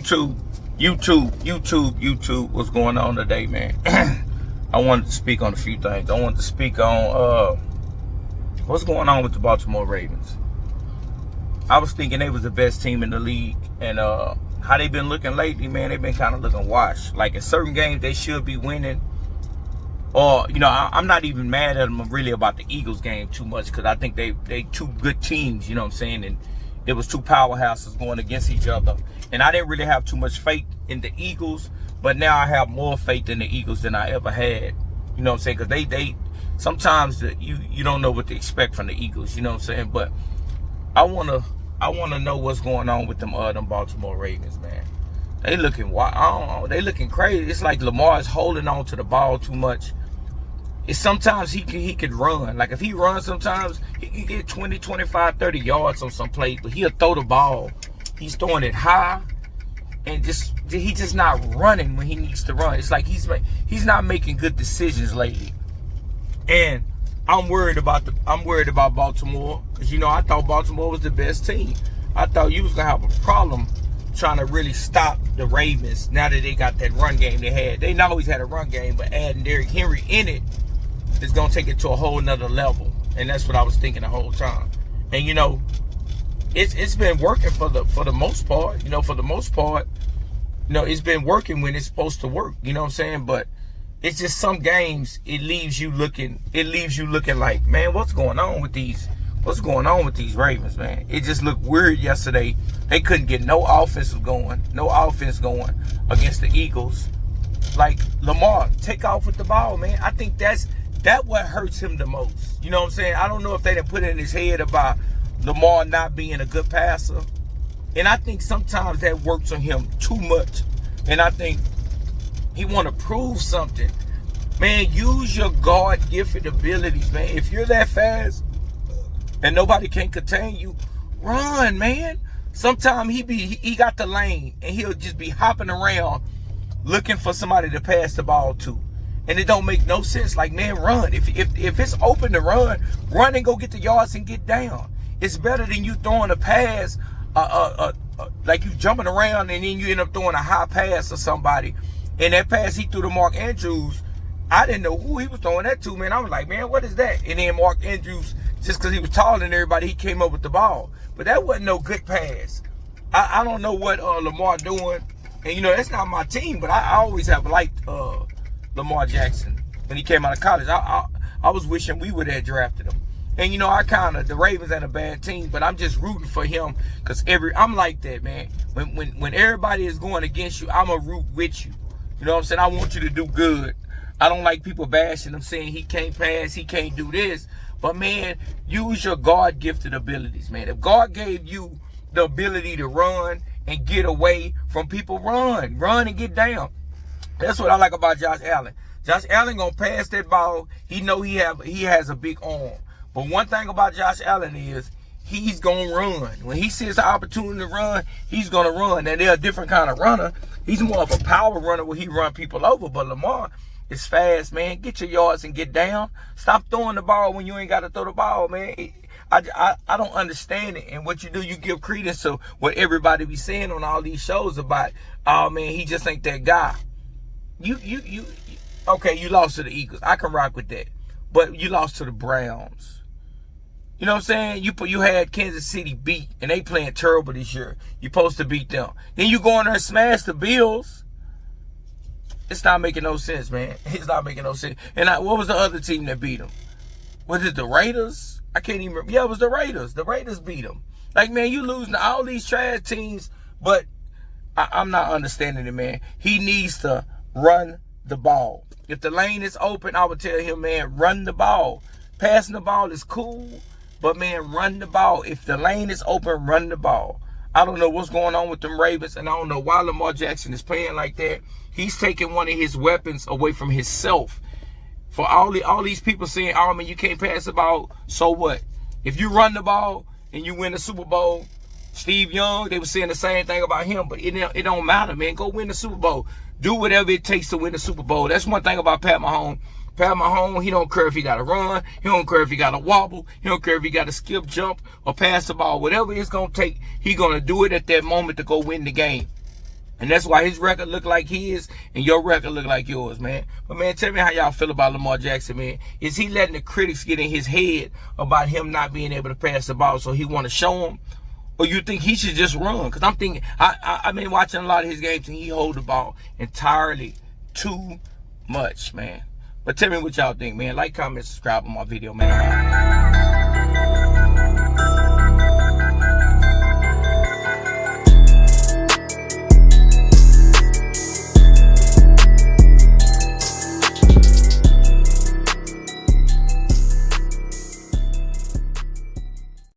YouTube, what's going on today, man? I wanted to speak on a few things. I wanted to speak on what's going on with the Baltimore Ravens. I was thinking they was the best team in the league, and how they been looking lately, man, they've been kind of looking washed. Like in certain games, they should be winning. Or, you know, I'm not even mad at them really about the Eagles game too much, because I think they two good teams, you know what I'm saying? And it was two powerhouses going against each other. And I didn't really have too much faith in the Eagles, but now I have more faith in the Eagles than I ever had. You know what I'm saying? Because they sometimes you don't know what to expect from the Eagles, you know what I'm saying? But I wanna know what's going on with them Baltimore Ravens, man. They looking wild. I don't know. They looking crazy. It's like Lamar is holding on to the ball too much. It's sometimes he could run. Like if he runs sometimes, he can get 20, 25, 30 yards on some plays, but he'll throw the ball. He's throwing it high, and he's just not running when he needs to run. It's like he's not making good decisions lately. And I'm worried about Baltimore, because you know I thought Baltimore was the best team. I thought you was gonna have a problem trying to really stop the Ravens now that they got that run game they had. They not always had a run game, but adding Derrick Henry in it is gonna take it to a whole nother level. And that's what I was thinking the whole time. And you know, it's been working for the most part. You know, for the most part, you know, it's been working when it's supposed to work. You know what I'm saying? But it's just some games it leaves you looking like, man, what's going on with these Ravens, man? It just looked weird yesterday. They couldn't get no offense going against the Eagles. Like, Lamar, take off with the ball, man. I think that what hurts him the most. You know what I'm saying? I don't know if they didn't put it in his head about Lamar not being a good passer. And I think sometimes that works on him too much. And I think he want to prove something. Man, use your God-gifted abilities, man. If you're that fast and nobody can contain you, run, man. Sometimes he got the lane and he'll just be hopping around looking for somebody to pass the ball to. And it don't make no sense. Like, man, run. If it's open to run and go get the yards and get down. It's better than you throwing a pass, like you jumping around and then you end up throwing a high pass to somebody. And that pass he threw to Mark Andrews, I didn't know who he was throwing that to, man. I was like, man, what is that? And then Mark Andrews, just because he was taller than everybody, he came up with the ball. But that wasn't no good pass. I don't know what Lamar doing. And, you know, that's not my team, but I always have liked Lamar Jackson when he came out of college. I was wishing we would have drafted him. And, you know, the Ravens ain't a bad team, but I'm just rooting for him because I'm like that, man. When everybody is going against you, I'm a root with you. You know what I'm saying? I want you to do good. I don't like people bashing him, saying he can't pass, he can't do this. But, man, use your God-gifted abilities, man. If God gave you the ability to run and get away from people, run and get down. That's what I like about Josh Allen. Josh Allen gonna pass that ball. He know he has a big arm. But one thing about Josh Allen is he's gonna run. When he sees the opportunity to run, he's gonna run. And they're a different kind of runner. He's more of a power runner where he run people over. But Lamar is fast, man. Get your yards and get down. Stop throwing the ball when you ain't got to throw the ball, man. I don't understand it. And what you do, you give credence to what everybody be saying on all these shows about, oh, man, he just ain't that guy. Okay, you lost to the Eagles. I can rock with that. But you lost to the Browns. You know what I'm saying? You had Kansas City beat, and they playing terrible this year. You're supposed to beat them. Then you go in there and smash the Bills. It's not making no sense, man. It's not making no sense. And what was the other team that beat them? Was it the Raiders? I can't even remember. Yeah, it was the Raiders. The Raiders beat them. Like, man, you losing to all these trash teams, but I'm not understanding it, man. He needs to run the ball. If the lane is open, I would tell him, man, run the ball. Passing the ball is cool, but, man, run the ball. If the lane is open, run the ball. I don't know what's going on with them Ravens, and I don't know why Lamar Jackson is playing like that. He's taking one of his weapons away from himself. For all these people saying, oh, man, you can't pass the ball, so what? If you run the ball and you win the Super Bowl, Steve Young, they were saying the same thing about him, but it don't matter, man. Go win the Super Bowl. Do whatever it takes to win the Super Bowl. That's one thing about Pat Mahomes. Pat Mahomes, he don't care if he got to run. He don't care if he got to wobble. He don't care if he got to skip, jump, or pass the ball. Whatever it's going to take, he going to do it at that moment to go win the game. And that's why his record look like his and your record look like yours, man. But, man, tell me how y'all feel about Lamar Jackson, man. Is he letting the critics get in his head about him not being able to pass the ball so he want to show them? Or you think he should just run? Because I'm thinking, I've been watching a lot of his games and he hold the ball entirely too much, man. But tell me what y'all think, man. Like, comment, subscribe on my video, man.